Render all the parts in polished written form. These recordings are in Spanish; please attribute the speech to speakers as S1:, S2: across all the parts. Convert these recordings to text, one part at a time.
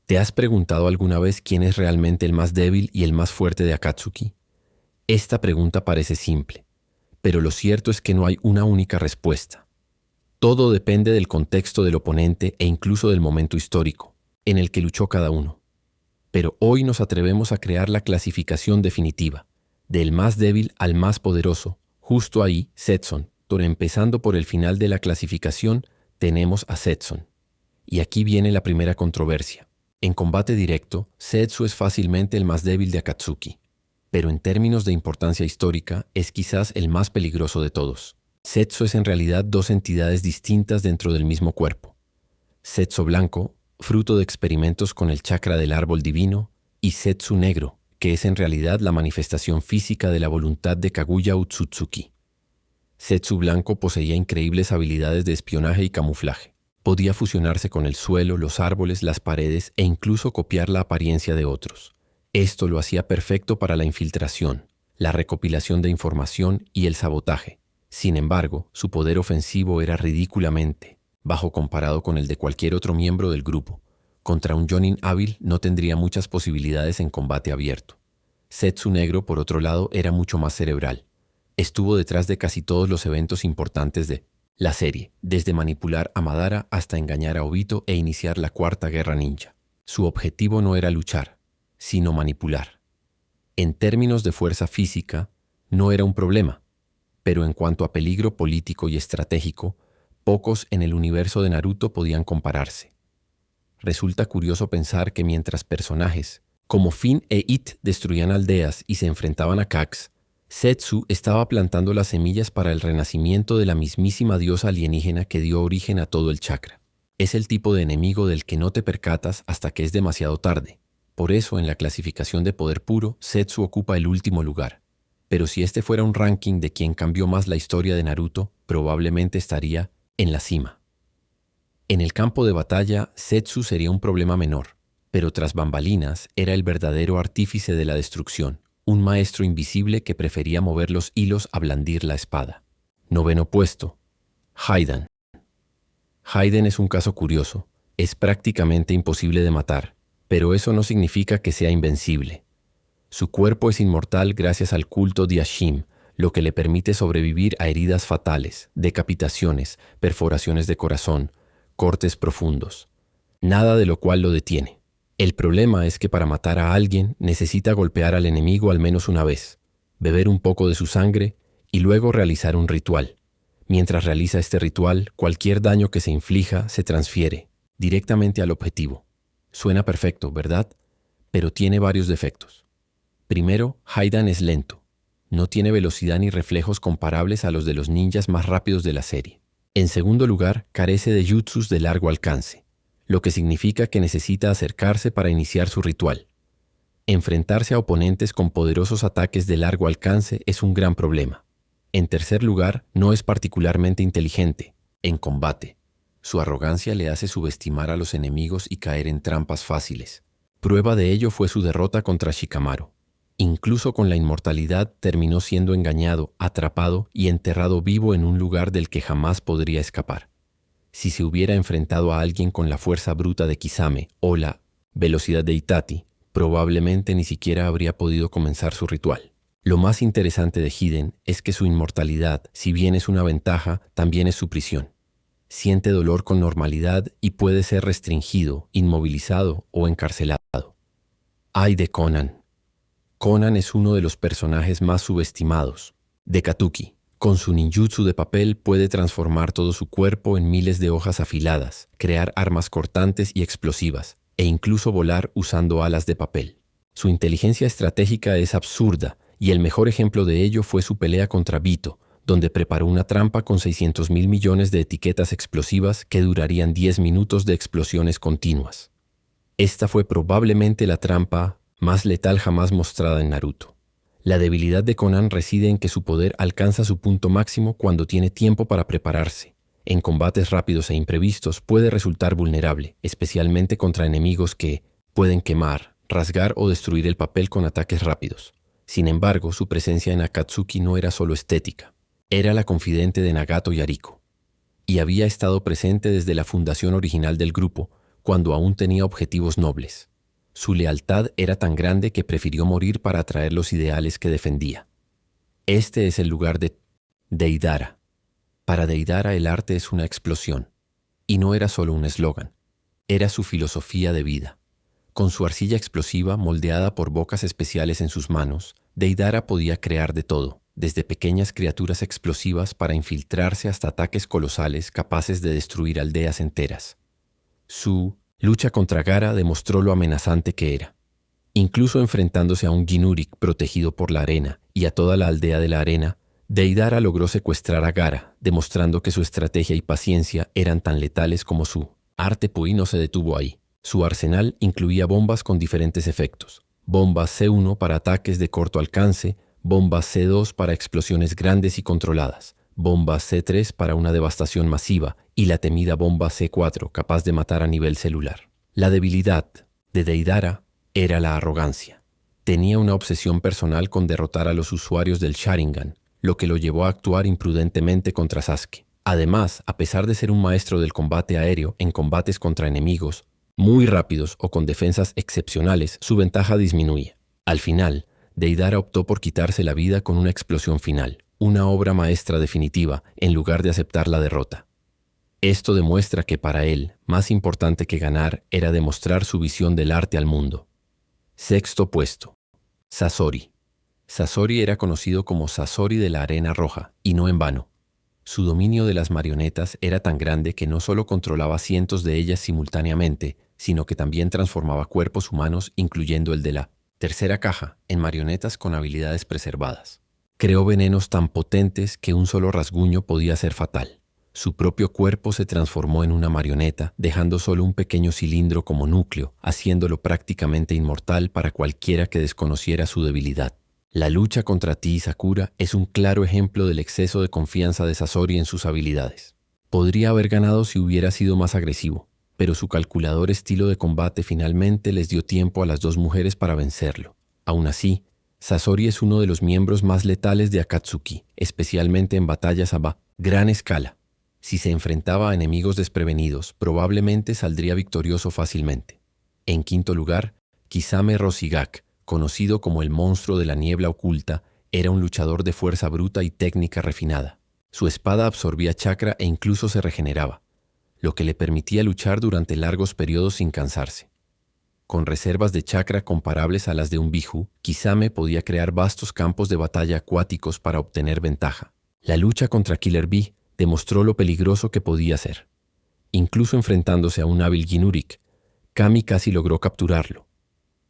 S1: ¿Te has preguntado alguna vez quién es realmente el más débil y el más fuerte de Akatsuki? Esta pregunta parece simple, pero lo cierto es que no hay una única respuesta. Todo depende del contexto del oponente e incluso del momento histórico en el que luchó cada uno. Pero hoy nos atrevemos a crear la clasificación definitiva, del más débil al más poderoso. Justo ahí, Setsun. Empezando por el final de la clasificación, tenemos a Setsun. Y aquí viene la primera controversia. En combate directo, Setsu es fácilmente el más débil de Akatsuki, pero en términos de importancia histórica es quizás el más peligroso de todos. Setsu es en realidad dos entidades distintas dentro del mismo cuerpo. Setsu blanco, fruto de experimentos con el chakra del árbol divino, y Setsu negro, que es en realidad la manifestación física de la voluntad de Kaguya Otsutsuki. Setsu blanco poseía increíbles habilidades de espionaje y camuflaje. Podía fusionarse con el suelo, los árboles, las paredes e incluso copiar la apariencia de otros. Esto lo hacía perfecto para la infiltración, la recopilación de información y el sabotaje. Sin embargo, su poder ofensivo era ridículamente bajo comparado con el de cualquier otro miembro del grupo. Contra un Jonin hábil no tendría muchas posibilidades en combate abierto. Setsu negro, por otro lado, era mucho más cerebral. Estuvo detrás de casi todos los eventos importantes de la serie, desde manipular a Madara hasta engañar a Obito e iniciar la Cuarta Guerra Ninja. Su objetivo no era luchar, sino manipular. En términos de fuerza física, no era un problema, pero en cuanto a peligro político y estratégico, pocos en el universo de Naruto podían compararse. Resulta curioso pensar que mientras personajes como Finn e It destruían aldeas y se enfrentaban a Kags, Setsu estaba plantando las semillas para el renacimiento de la mismísima diosa alienígena que dio origen a todo el chakra. Es el tipo de enemigo del que no te percatas hasta que es demasiado tarde. Por eso, en la clasificación de poder puro, Setsu ocupa el último lugar. Pero si este fuera un ranking de quien cambió más la historia de Naruto, probablemente estaría en la cima. En el campo de batalla, Setsu sería un problema menor, pero tras bambalinas era el verdadero artífice de la destrucción. Un maestro invisible que prefería mover los hilos a blandir la espada. Noveno puesto. Hidan. Hidan es un caso curioso. Es prácticamente imposible de matar, pero eso no significa que sea invencible. Su cuerpo es inmortal gracias al culto de Ashim, lo que le permite sobrevivir a heridas fatales, decapitaciones, perforaciones de corazón, cortes profundos. Nada de lo cual lo detiene. El problema es que para matar a alguien necesita golpear al enemigo al menos una vez, beber un poco de su sangre y luego realizar un ritual. Mientras realiza este ritual, cualquier daño que se inflija se transfiere directamente al objetivo. Suena perfecto, ¿verdad? Pero tiene varios defectos. Primero, Hidan es lento. No tiene velocidad ni reflejos comparables a los de los ninjas más rápidos de la serie. En segundo lugar, carece de jutsus de largo alcance, lo que significa que necesita acercarse para iniciar su ritual. Enfrentarse a oponentes con poderosos ataques de largo alcance es un gran problema. En tercer lugar, no es particularmente inteligente en combate. Su arrogancia le hace subestimar a los enemigos y caer en trampas fáciles. Prueba de ello fue su derrota contra Shikamaru. Incluso con la inmortalidad terminó siendo engañado, atrapado y enterrado vivo en un lugar del que jamás podría escapar. Si se hubiera enfrentado a alguien con la fuerza bruta de Kisame o la velocidad de Itachi, probablemente ni siquiera habría podido comenzar su ritual. Lo más interesante de Hidan es que su inmortalidad, si bien es una ventaja, también es su prisión. Siente dolor con normalidad y puede ser restringido, inmovilizado o encarcelado. ¡Ay de Konan! Konan es uno de los personajes más subestimados. De Katuki. Con su ninjutsu de papel puede transformar todo su cuerpo en miles de hojas afiladas, crear armas cortantes y explosivas, e incluso volar usando alas de papel. Su inteligencia estratégica es absurda, y el mejor ejemplo de ello fue su pelea contra Vito, donde preparó una trampa con 600.000 millones de etiquetas explosivas que durarían 10 minutos de explosiones continuas. Esta fue probablemente la trampa más letal jamás mostrada en Naruto. La debilidad de Konan reside en que su poder alcanza su punto máximo cuando tiene tiempo para prepararse. En combates rápidos e imprevistos puede resultar vulnerable, especialmente contra enemigos que pueden quemar, rasgar o destruir el papel con ataques rápidos. Sin embargo, su presencia en Akatsuki no era solo estética. Era la confidente de Nagato y Ariko. Y había estado presente desde la fundación original del grupo, cuando aún tenía objetivos nobles. Su lealtad era tan grande que prefirió morir para atraer los ideales que defendía. Este es el lugar de Deidara. Para Deidara el arte es una explosión. Y no era solo un eslogan. Era su filosofía de vida. Con su arcilla explosiva moldeada por bocas especiales en sus manos, Deidara podía crear de todo, desde pequeñas criaturas explosivas para infiltrarse hasta ataques colosales capaces de destruir aldeas enteras. Su lucha contra Gara demostró lo amenazante que era. Incluso enfrentándose a un Ginurik protegido por la arena y a toda la aldea de la arena, Deidara logró secuestrar a Gara, demostrando que su estrategia y paciencia eran tan letales como su arte. Pui no se detuvo ahí. Su arsenal incluía bombas con diferentes efectos. Bombas C1 para ataques de corto alcance, bombas C2 para explosiones grandes y controladas, bombas C3 para una devastación masiva y la temida bomba C4 capaz de matar a nivel celular. La debilidad de Deidara era la arrogancia. Tenía una obsesión personal con derrotar a los usuarios del Sharingan, lo que lo llevó a actuar imprudentemente contra Sasuke. Además, a pesar de ser un maestro del combate aéreo en combates contra enemigos muy rápidos o con defensas excepcionales, su ventaja disminuía. Al final, Deidara optó por quitarse la vida con una explosión final, una obra maestra definitiva, en lugar de aceptar la derrota. Esto demuestra que para él, más importante que ganar era demostrar su visión del arte al mundo. Sexto puesto. Sasori. Sasori era conocido como Sasori de la Arena Roja, y no en vano. Su dominio de las marionetas era tan grande que no solo controlaba cientos de ellas simultáneamente, sino que también transformaba cuerpos humanos, incluyendo el de la tercera caja, en marionetas con habilidades preservadas. Creó venenos tan potentes que un solo rasguño podía ser fatal. Su propio cuerpo se transformó en una marioneta, dejando solo un pequeño cilindro como núcleo, haciéndolo prácticamente inmortal para cualquiera que desconociera su debilidad. La lucha contra Ti y Sakura es un claro ejemplo del exceso de confianza de Sasori en sus habilidades. Podría haber ganado si hubiera sido más agresivo, pero su calculador estilo de combate finalmente les dio tiempo a las dos mujeres para vencerlo. Aún así, Sasori es uno de los miembros más letales de Akatsuki, especialmente en batallas a gran escala. Si se enfrentaba a enemigos desprevenidos, probablemente saldría victorioso fácilmente. En quinto lugar, Kisame Roshigak, conocido como el monstruo de la niebla oculta, era un luchador de fuerza bruta y técnica refinada. Su espada absorbía chakra e incluso se regeneraba, lo que le permitía luchar durante largos periodos sin cansarse. Con reservas de chakra comparables a las de un Biju, Kisame podía crear vastos campos de batalla acuáticos para obtener ventaja. La lucha contra Killer Bee demostró lo peligroso que podía ser. Incluso enfrentándose a un hábil Ginurik, Kami casi logró capturarlo.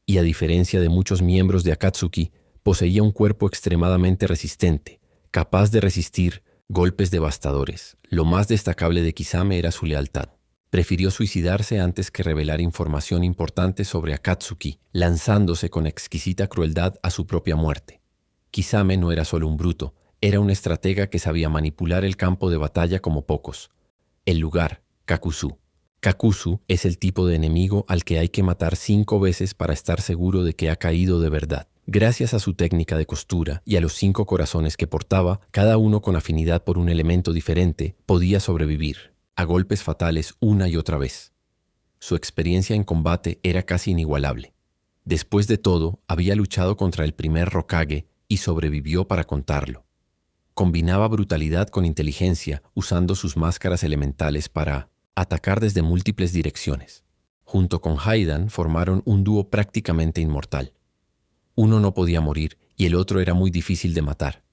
S1: Y a diferencia de muchos miembros de Akatsuki, poseía un cuerpo extremadamente resistente, capaz de resistir golpes devastadores. Lo más destacable de Kisame era su lealtad. Prefirió suicidarse antes que revelar información importante sobre Akatsuki, lanzándose con exquisita crueldad a su propia muerte. Kisame no era solo un bruto, era un estratega que sabía manipular el campo de batalla como pocos. El lugar, Kakuzu. Kakuzu es el tipo de enemigo al que hay que matar 5 veces para estar seguro de que ha caído de verdad. Gracias a su técnica de costura y a los 5 corazones que portaba, cada uno con afinidad por un elemento diferente, podía sobrevivir a golpes fatales una y otra vez. Su experiencia en combate era casi inigualable. Después de todo, había luchado contra el primer Hokage y sobrevivió para contarlo. Combinaba brutalidad con inteligencia, usando sus máscaras elementales para atacar desde múltiples direcciones. Junto con Haidan formaron un dúo prácticamente inmortal. Uno no podía morir y el otro era muy difícil de matar.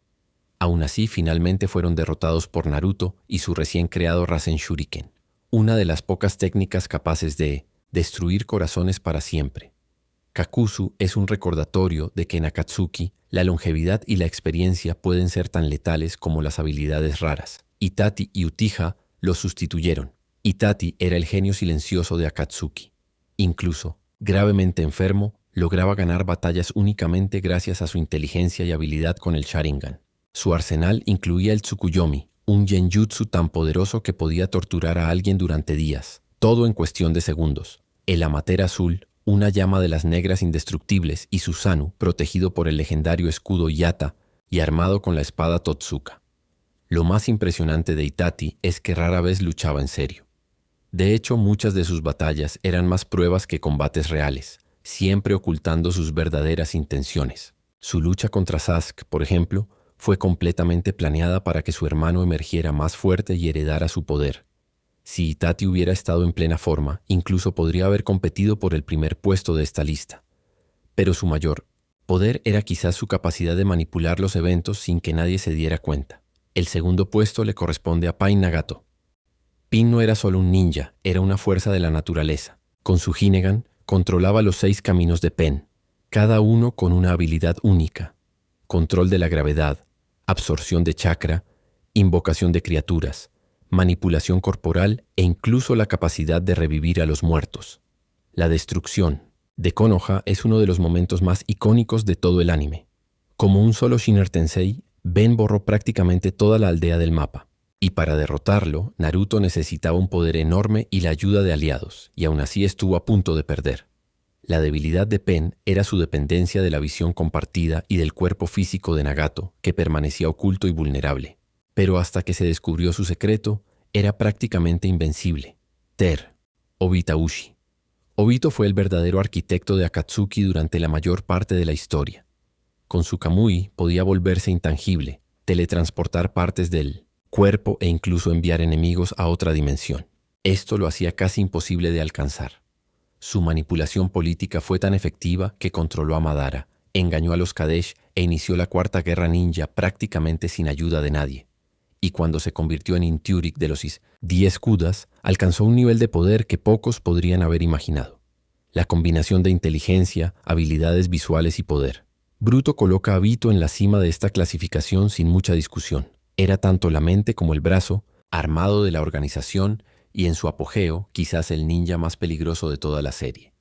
S1: Aún así, finalmente fueron derrotados por Naruto y su recién creado Rasen Shuriken, una de las pocas técnicas capaces de destruir corazones para siempre. Kakuzu es un recordatorio de que en Akatsuki la longevidad y la experiencia pueden ser tan letales como las habilidades raras. Itachi y Uchiha lo sustituyeron. Itachi era el genio silencioso de Akatsuki. Incluso, gravemente enfermo, lograba ganar batallas únicamente gracias a su inteligencia y habilidad con el Sharingan. Su arsenal incluía el Tsukuyomi, un genjutsu tan poderoso que podía torturar a alguien durante días, todo en cuestión de segundos. El Amatera Azul, una llama de las negras indestructibles, y Susanoo, protegido por el legendario escudo Yata y armado con la espada Totsuka. Lo más impresionante de Itachi es que rara vez luchaba en serio. De hecho, muchas de sus batallas eran más pruebas que combates reales, siempre ocultando sus verdaderas intenciones. Su lucha contra Sask, por ejemplo, fue completamente planeada para que su hermano emergiera más fuerte y heredara su poder. Si Itachi hubiera estado en plena forma, incluso podría haber competido por el primer puesto de esta lista. Pero su mayor poder era quizás su capacidad de manipular los eventos sin que nadie se diera cuenta. El segundo puesto le corresponde a Pain Nagato. Pain no era solo un ninja, era una fuerza de la naturaleza. Con su Rinnegan, controlaba los 6 caminos de Pen, cada uno con una habilidad única: control de la gravedad, absorción de chakra, invocación de criaturas, manipulación corporal e incluso la capacidad de revivir a los muertos. La destrucción de Konoha es uno de los momentos más icónicos de todo el anime. Como un solo Shinra Tensei, Ben borró prácticamente toda la aldea del mapa. Y para derrotarlo, Naruto necesitaba un poder enorme y la ayuda de aliados, y aún así estuvo a punto de perder. La debilidad de Pen era su dependencia de la visión compartida y del cuerpo físico de Nagato, que permanecía oculto y vulnerable. Pero hasta que se descubrió su secreto, era prácticamente invencible. Obito Ushi. Obito fue el verdadero arquitecto de Akatsuki durante la mayor parte de la historia. Con su Kamui podía volverse intangible, teletransportar partes del cuerpo e incluso enviar enemigos a otra dimensión. Esto lo hacía casi imposible de alcanzar. Su manipulación política fue tan efectiva que controló a Madara, engañó a los Kadesh e inició la Cuarta Guerra Ninja prácticamente sin ayuda de nadie. Y cuando se convirtió en Intiurik de los 10 Kudas, alcanzó un nivel de poder que pocos podrían haber imaginado. La combinación de inteligencia, habilidades visuales y poder. Bruto coloca a Vito en la cima de esta clasificación sin mucha discusión. Era tanto la mente como el brazo, armado de la organización y en su apogeo, quizás el ninja más peligroso de toda la serie.